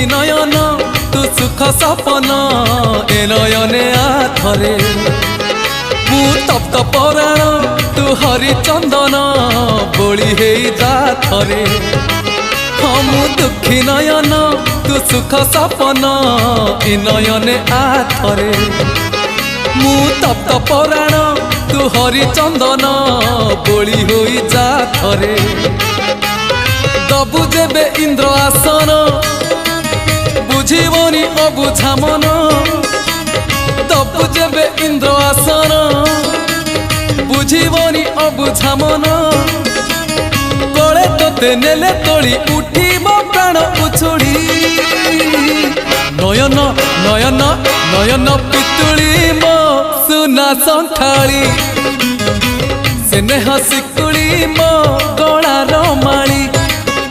दुखी नयन तू सुख सपन ए नयने आथरे मु तप्त पराण तू हरिचंदन बोली हे जा थरे हाँ मु दुखी नयन तू सुख सपन ए नयने आथरे मु तप्त पराण तू हरिचंदन बोली होई जा थरे दबु जेबे इंद्र आसन बुझीबनी अबुझा मन दबु जेबे इंद्र आसन बुझीबनी अबुझा मन कले तोते नेले तोली उठीब प्राण उछुड़ी नयन नयन नयन पितुली मो सुना संखाली स्नेह शिकुली मो गलार माली